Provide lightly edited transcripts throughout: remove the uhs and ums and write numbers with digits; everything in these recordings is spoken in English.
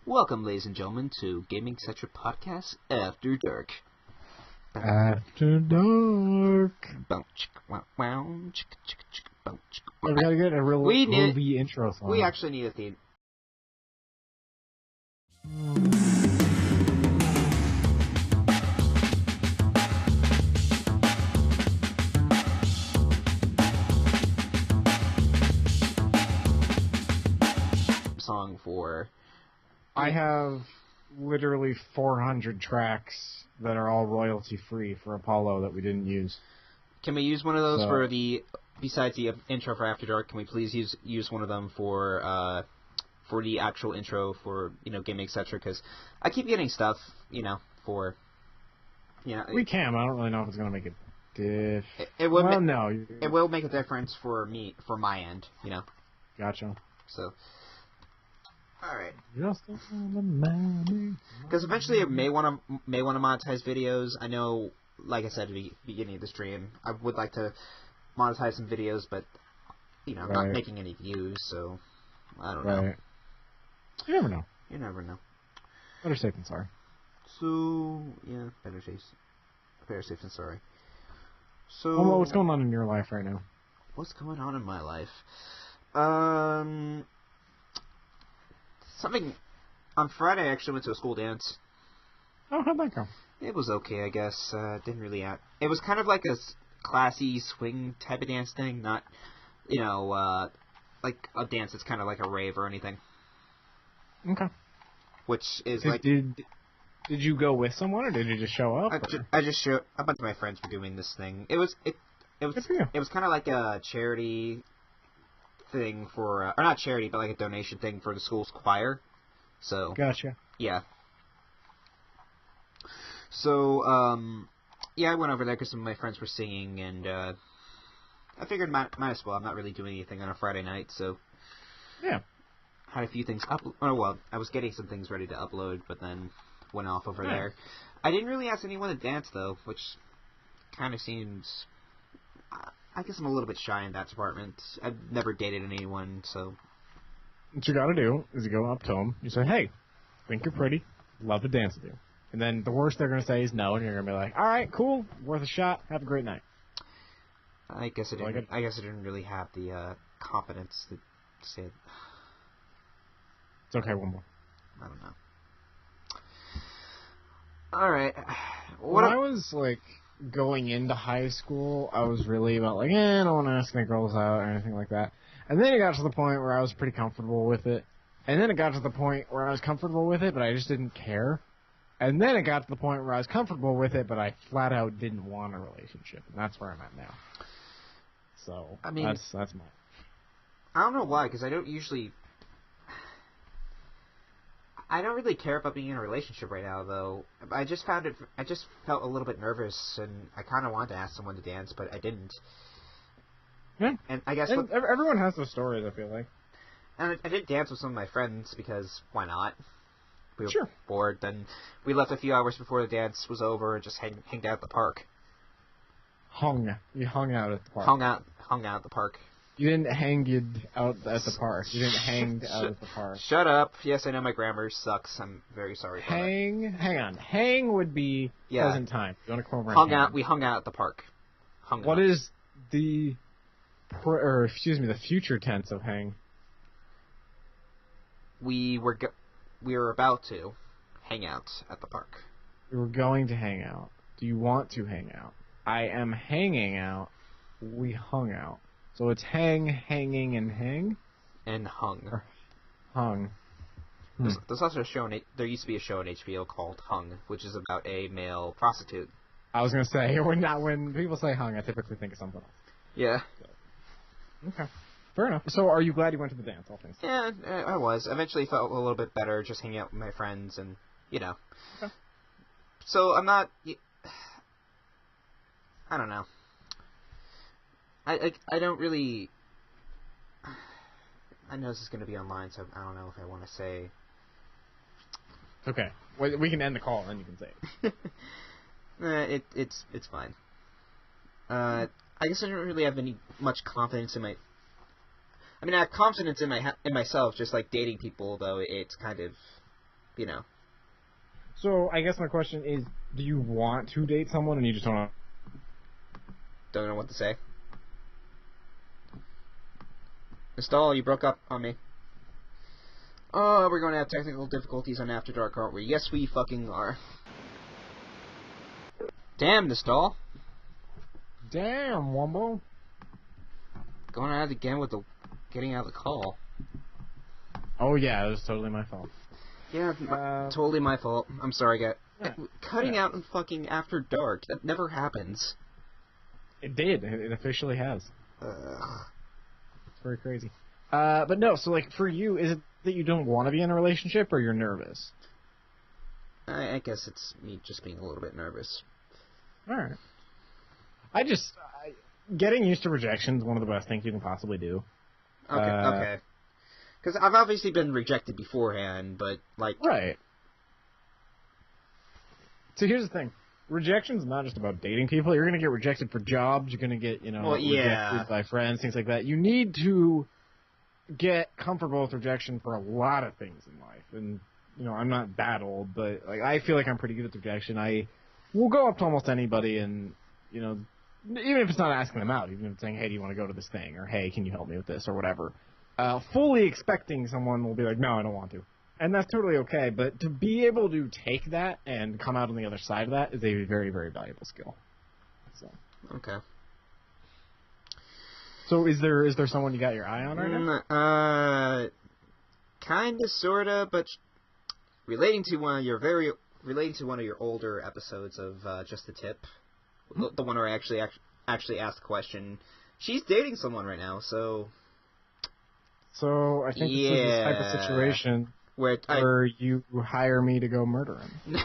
Welcome, ladies and gentlemen, to Gaming Etc. Podcast After Dark. After Dark. We gotta get a real movie intro song. We actually need a theme. Song for... I have literally 400 tracks that are all royalty free for Apollo that we didn't use. Can we use one of those for the, besides the intro for After Dark, can we please use one of them for the actual intro for, Gaming Etc. Because I keep getting stuff, for, We can, I don't really know if it's going to make a difference. It will no. It will make a difference for me, for my end, Gotcha. So... Alright. Because eventually I may want to monetize videos. I know, like I said at the beginning of the stream, I would like to monetize some videos, but, I'm not making any views, so I don't know. You never know. You never know. Better safe than sorry. So, yeah, better safe than sorry. So... Well, what's going on in your life right now? What's going on in my life? Something... On Friday, I actually went to a school dance. Oh, how'd that go? It was okay, I guess. Didn't really... It was kind of like a classy swing type of dance thing, not, like a dance that's kind of like a rave or anything. Okay. Which is Did you go with someone, or did you just show up? I just showed... A bunch of my friends were doing this thing. It was kind of like a charity thing for... or not charity, but like a donation thing for the school's choir. So... Gotcha. Yeah. So, yeah, I went over there because some of my friends were singing, and, I figured might as well. I'm not really doing anything on a Friday night, so... Yeah. Had a few things I was getting some things ready to upload, but then went off over there. I didn't really ask anyone to dance, though, which kind of seems... I guess I'm a little bit shy in that department. I've never dated anyone, so... What you gotta do is you go up to them, you say, hey, think you're pretty, love to dance with you. And then the worst they're gonna say is no, and you're gonna be like, alright, cool, worth a shot, have a great night. I guess I didn't really have the confidence to say it. It's okay, Wumbo. I don't know. Alright. When I was, going into high school, I was really about, I don't want to ask any girls out or anything like that. And then it got to the point where I was pretty comfortable with it. And then it got to the point where I was comfortable with it, but I just didn't care. And then it got to the point where I was comfortable with it, but I flat out didn't want a relationship. And that's where I'm at now. So, I mean, that's my... I don't know why, because I don't really care about being in a relationship right now, though. I just felt a little bit nervous, and I kind of wanted to ask someone to dance, but I didn't. Yeah. And I guess... everyone has those stories, I feel like. And I did dance with some of my friends, because why not? We were sure. bored, then we left a few hours before the dance was over and just hanged out at the park. You hung out at the park. Hung out at the park. You didn't hang out at the park. You didn't hang out at the park. Shut up. Yes, I know my grammar sucks. I'm very sorry for that. Hang on. Hang would be pleasant time. You want to come over and We hung out at the park. What is the future tense of hang? We were about to hang out at the park. We were going to hang out. Do you want to hang out? I am hanging out. We hung out. So it's hanging, and hang? And hung. Or hung. There's also a show, there used to be a show on HBO called Hung, which is about a male prostitute. I was going to say, when people say hung, I typically think of something else. Yeah. So, okay. Fair enough. So are you glad you went to the dance, all things? Yeah, I was. Eventually felt a little bit better just hanging out with my friends and, Okay. So I'm not... I don't know. I don't really... I know this is going to be online, so I don't know if I want to say... Okay. Well, we can end the call, and then you can say it. It's fine. I guess I don't really have much confidence in my... I mean, I have confidence in myself, just like dating people, though it's kind of you know. So I guess my question is, do you want to date someone and you just don't know? Don't know what to say. Nostal, you broke up on me. Oh, we're going to have technical difficulties on After Dark, aren't we? Yes, we fucking are. Damn, Nostal. Damn, Wumbo. Going at it again with the getting out of the call. Oh yeah, it was totally my fault. Yeah, totally my fault. I'm sorry, guys. Yeah. Cutting out in fucking After Dark. That never happens. It did. It officially has. Ugh. It's very crazy. But no, so like for you, is it that you don't want to be in a relationship or you're nervous? I guess it's me just being a little bit nervous. Alright. Getting used to rejection is one of the best things you can possibly do. Okay. Because I've obviously been rejected beforehand, but, like... Right. So here's the thing. Rejection's not just about dating people. You're going to get rejected for jobs. You're going to get, rejected by friends, things like that. You need to get comfortable with rejection for a lot of things in life. And, I'm not that old, but like I feel like I'm pretty good at rejection. I will go up to almost anybody and, even if it's not asking them out, even if it's saying, hey, do you want to go to this thing? Or, hey, can you help me with this? Or whatever. Fully expecting someone will be like, no, I don't want to. And that's totally okay, but to be able to take that and come out on the other side of that is a very, very valuable skill. So. Okay. So is there someone you got your eye on right now? Kinda, sorta, but relating to one of your older episodes of Just the Tip, the one where I actually asked the question. She's dating someone right now, so. So I think this is the type of situation where you hire me to go murder him.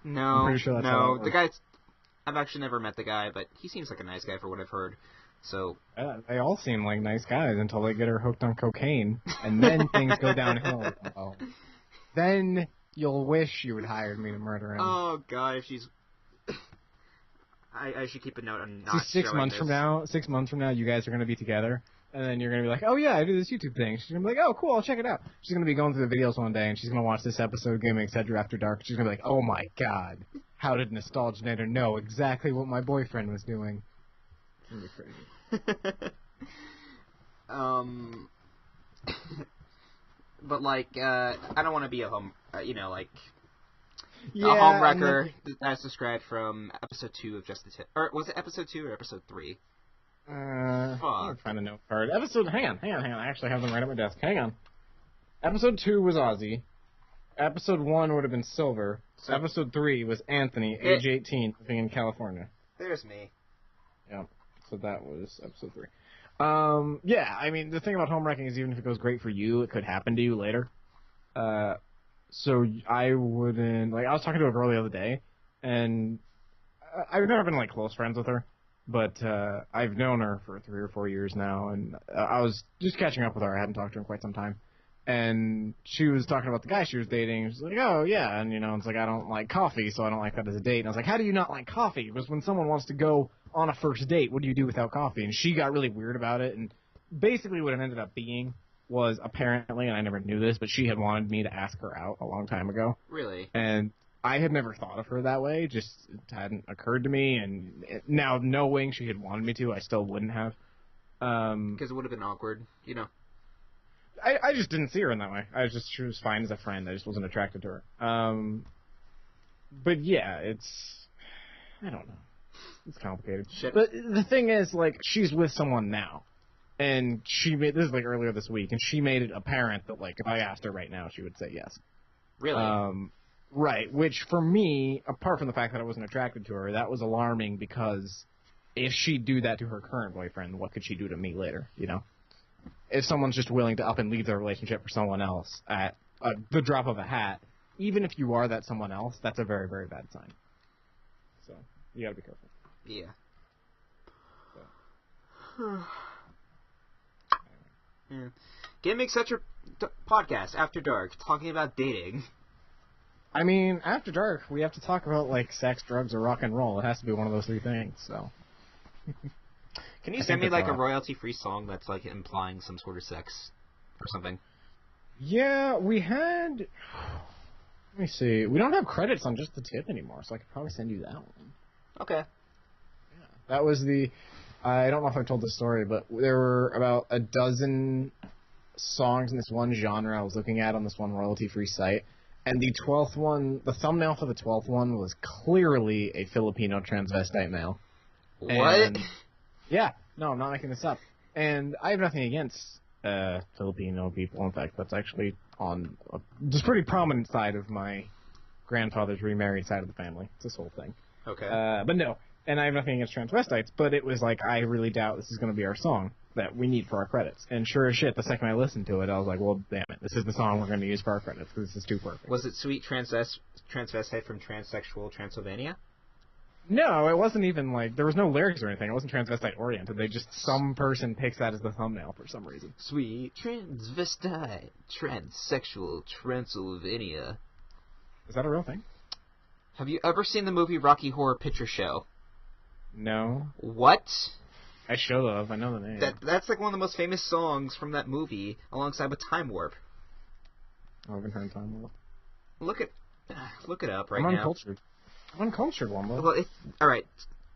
No, I'm pretty sure that's how that the guy's... I've actually never met the guy, but he seems like a nice guy for what I've heard. So they all seem like nice guys until they get her hooked on cocaine, and then things go downhill. Oh. Then you'll wish you had hired me to murder him. Oh God, if she's... I should keep a note on not See, 6 months from now, you guys are going to be together. And then you're going to be like, oh, yeah, I do this YouTube thing. She's going to be like, oh, cool, I'll check it out. She's going to be going through the videos one day, and she's going to watch this episode, Gaming Etc. After Dark. She's going to be like, oh, my God. How did Nostalginator know exactly what my boyfriend was doing? It's going to be crazy. But, like, I don't want to be a home, a Yeah, home wrecker that's described from episode 2 of Just the Tip. Or was it episode 2 or episode 3? I'm trying to note card. Hang on. I actually have them right at my desk. Hang on. Episode 2 was Ozzy. Episode 1 would have been Silver. So, episode 3 was Anthony, age 18, living in California. There's me. Yeah. So that was episode 3. Yeah, I mean, the thing about home wrecking is even if it goes great for you, it could happen to you later. So I wouldn't... Like, I was talking to a girl the other day, and I've never been, like, close friends with her. But I've known her for 3 or 4 years now, and I was just catching up with her. I hadn't talked to her in quite some time. And she was talking about the guy she was dating. She's like, oh, yeah. And, it's like, I don't like coffee, so I don't like that as a date. And I was like, how do you not like coffee? Because when someone wants to go on a first date, what do you do without coffee? And she got really weird about it. And basically what it ended up being was apparently, and I never knew this, but she had wanted me to ask her out a long time ago. Really? And I had never thought of her that way, just it hadn't occurred to me, and now knowing she had wanted me to, I still wouldn't have. Because it would have been awkward, I just didn't see her in that way. She was fine as a friend, I just wasn't attracted to her. But yeah, I don't know. It's complicated. Shit. But the thing is, like, she's with someone now, and this is like earlier this week, and she made it apparent that, like, if I asked her right now, she would say yes. Really? Right, which for me, apart from the fact that I wasn't attracted to her, that was alarming because if she'd do that to her current boyfriend, what could she do to me later, If someone's just willing to up and leave their relationship for someone else at the drop of a hat, even if you are that someone else, that's a very, very bad sign. So, you gotta be careful. Yeah. So. Yeah. Gaming Etc. Podcast, After Dark, talking about dating. I mean, after dark, we have to talk about, like, sex, drugs, or rock and roll. It has to be one of those 3 things, so. Can you send me, like, a royalty-free song that's, like, implying some sort of sex or something? Yeah, we had... Let me see. We don't have credits on just the tip anymore, so I could probably send you that one. Okay. Yeah. That was the... I don't know if I've told this story, but there were about a dozen songs in this one genre I was looking at on this one royalty-free site, and the 12th one, the thumbnail for the 12th one was clearly a Filipino transvestite male. What? And, yeah. No, I'm not making this up. And I have nothing against Filipino people. In fact, that's actually on a just pretty prominent side of my grandfather's remarried side of the family. It's this whole thing. Okay. But no, and I have nothing against transvestites, but it was like, I really doubt this is going to be our song that we need for our credits. And sure as shit, the second I listened to it, I was like, well, damn it, this is the song we're going to use for our credits, because this is too perfect. Was it Sweet Transvestite from Transsexual Transylvania? No, it wasn't even like, there was no lyrics or anything. It wasn't transvestite oriented. They just, some person picks that as the thumbnail for some reason. Sweet Transvestite Transsexual Transylvania. Is that a real thing? Have you ever seen the movie Rocky Horror Picture Show? No. What? I should have. I know the name. That's like one of the most famous songs from that movie, alongside with Time Warp. I haven't heard Time Warp. Look it up right I'm now. uncultured. I'm uncultured, Wumbo. Well, alright.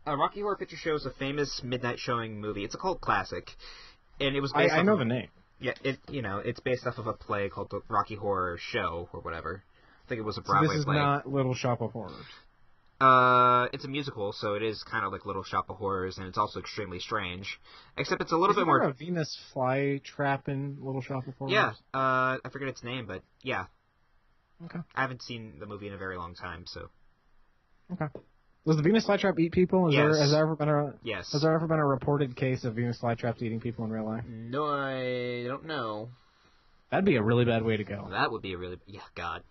Rocky Horror Picture Show is a famous midnight showing movie. It's a cult classic, and it was based I know the name. Yeah, it's based off of a play called the Rocky Horror Show or whatever. I think it was a Broadway play. So this is not Little Shop of Horrors. It's a musical, so it is kind of like Little Shop of Horrors, and it's also extremely strange. Except it's a little bit more... Is there a Venus flytrap in Little Shop of Horrors? Yeah, I forget its name, but yeah. Okay. I haven't seen the movie in a very long time, so... Okay. Does the Venus flytrap eat people? Yes. Has there ever been a... Yes. Has there ever been a reported case of Venus flytraps eating people in real life? No, I don't know. That'd be a really bad way to go. That would be a really... Yeah, God.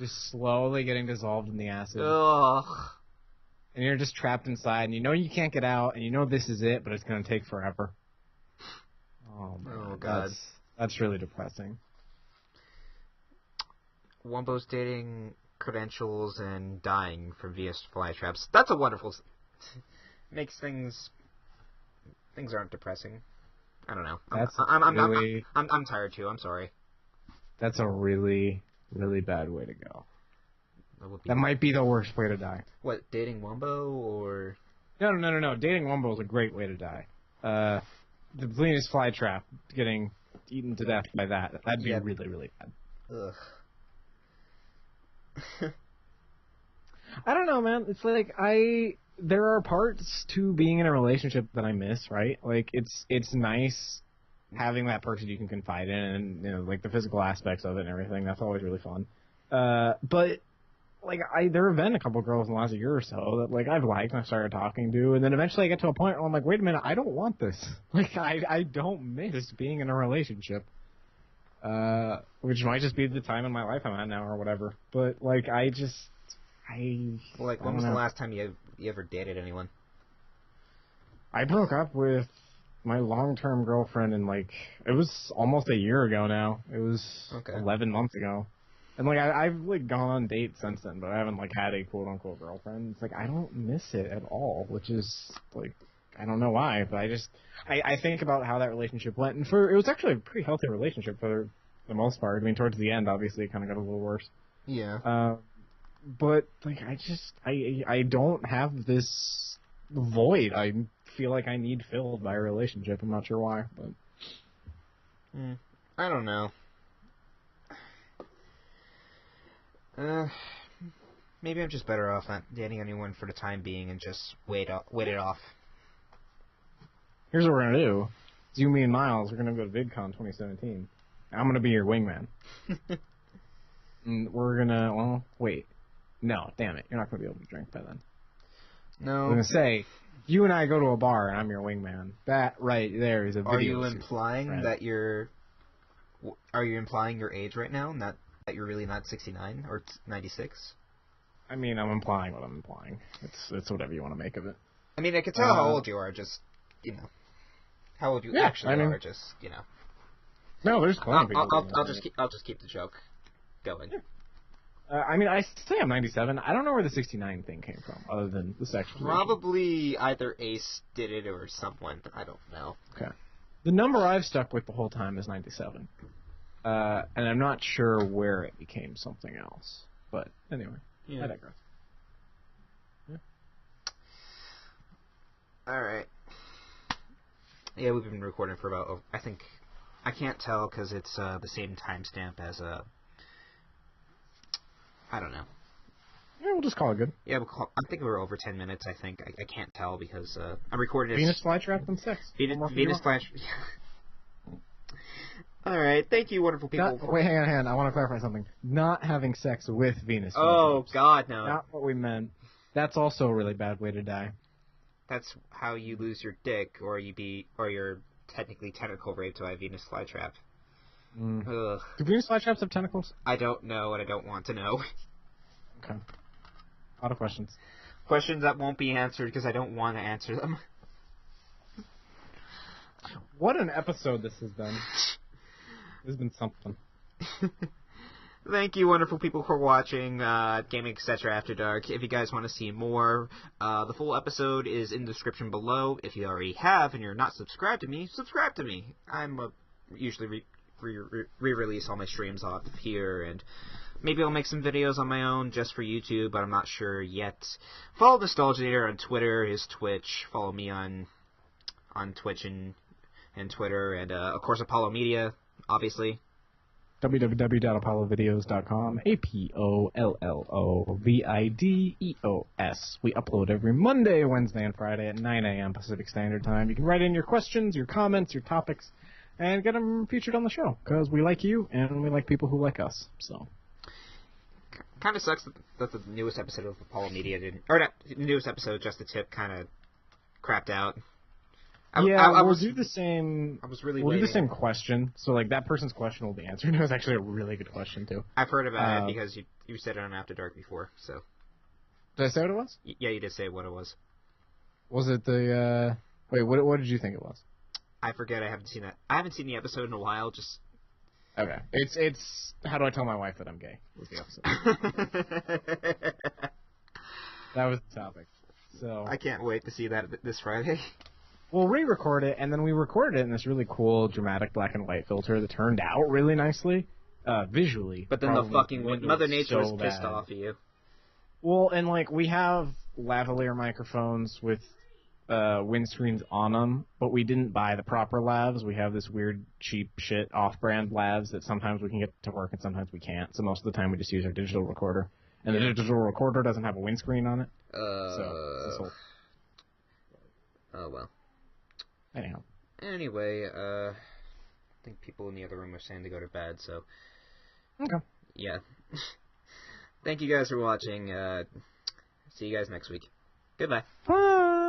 Just slowly getting dissolved in the acid. Ugh. And you're just trapped inside, and you know you can't get out, and you know this is it, but it's going to take forever. Oh, man. Oh, God. That's really depressing. Wumbo's dating credentials and dying from Venus flytraps. That's a wonderful... Makes things... Things aren't depressing. I don't know. I'm tired, too. I'm sorry. That's a really... really bad way to go. That might be the worst way to die. What, dating Wumbo, or... No. Dating Wumbo is a great way to die. The Venus flytrap, getting eaten to death by that'd be really, really bad. Ugh. I don't know, man. It's like, there are parts to being in a relationship that I miss, right? Like, it's nice having that person you can confide in, and, you know, like, the physical aspects of it and everything. That's always really fun. But, like, there have been a couple girls in the last year or so that, like, I've liked and I started talking to, and then eventually I get to a point where I'm like, wait a minute, I don't want this. Like, I don't miss being in a relationship. Which might just be the time in my life I'm at now or whatever. But, like, when was the last time you ever dated anyone? I broke up with my long-term girlfriend in, like, it was almost a year ago now. It was 11 months ago. And, like, I've, like, gone on dates since then, but I haven't, like, had a quote-unquote girlfriend. It's like, I don't miss it at all, which is, like, I don't know why, but I think about how that relationship went, and it was actually a pretty healthy relationship for the most part. I mean, towards the end, obviously, it kind of got a little worse. Yeah. But, like, I don't have this void I feel like I need filled by a relationship. I'm not sure why, but... I don't know. Maybe I'm just better off not dating anyone for the time being and just wait it off. Here's what we're gonna do. It's you, me, and Miles. We're gonna go to VidCon 2017. I'm gonna be your wingman. And we're gonna... Well, wait. No, damn it. You're not gonna be able to drink by then. No. I'm gonna say, you and I go to a bar and I'm your wingman. That right there is a video. Are you implying that you're... Are you implying your age right now? Not that you're really not 69 or 96? I mean, I'm implying what I'm implying. It's whatever you want to make of it. I mean, I can tell how old you are, just, you know. How old you actually are, just, you know. No, there's plenty of people. I'll just keep the joke going. Yeah. I mean, I say I'm 97. I don't know where the 69 thing came from, other than the sexual. Probably either Ace did it or someone. I don't know. Okay. The number I've stuck with the whole time is 97. and I'm not sure where it became something else. But anyway, I digress. Yeah. All right. Yeah, we've been recording for about, I think, I can't tell because it's the same timestamp as I don't know. Yeah, we'll just call it good. Yeah, I think we're over 10 minutes, I think. I can't tell because I'm recording this. Venus flytrap and sex. Venus flash. All right, thank you, wonderful people. Wait, hang on. I want to clarify something. Not having sex with Venus. Oh, God, no. Not what we meant. That's also a really bad way to die. That's how you lose your dick, or you're technically tentacle raped by a Venus flytrap. Ugh. Do Venus flytraps have tentacles? I don't know, and I don't want to know. Okay. A lot of questions. Questions that won't be answered because I don't want to answer them. What an episode this has been. This has been something. Thank you, wonderful people, for watching Gaming Etc. After Dark. If you guys want to see more, the full episode is in the description below. If you already have and you're not subscribed to me, subscribe to me. I'm usually re-release all my streams off of here, and maybe I'll make some videos on my own just for YouTube, but I'm not sure yet. Follow Nostalgiator on Twitter, his Twitch. Follow me on Twitch and Twitter, and of course Apollo Media, obviously. www.apollovideos.com. APOLLOVIDEOS. We upload every Monday, Wednesday, and Friday at 9 a.m. Pacific Standard Time. You can write in your questions, your comments, your topics, and get them featured on the show, because we like you, and we like people who like us, so. Kind of sucks that the newest episode of Apollo Media didn't, or not, the newest episode, Just the Tip, kind of crapped out. We'll do the same. I was really We'll waiting. do the same question. So, like, that person's question will be answered. It was actually a really good question, too. I've heard about it because you said it on After Dark before, so. Did I say what it was? Yeah, you did say what it was. Was it the, wait, what did you think it was? I forget, I haven't seen that. I haven't seen the episode in a while, just... Okay. It's how do I tell my wife that I'm gay? Was the episode. That was the topic. So I can't wait to see that this Friday. We'll re-record it, and then we recorded it in this really cool, dramatic black and white filter that turned out really nicely, visually. But then the fucking Mother Nature was pissed off at you. Well, and like we have lavalier microphones with windscreens on them, but we didn't buy the proper lavs. We have this weird, cheap shit off-brand lavs that sometimes we can get to work and sometimes we can't. So most of the time we just use our digital recorder, and the digital recorder doesn't have a windscreen on it. So it's this whole... Oh well. Anyhow. Anyway, I think people in the other room are saying to go to bed, so... Okay. Yeah. Thank you guys for watching. See you guys next week. Goodbye. Bye!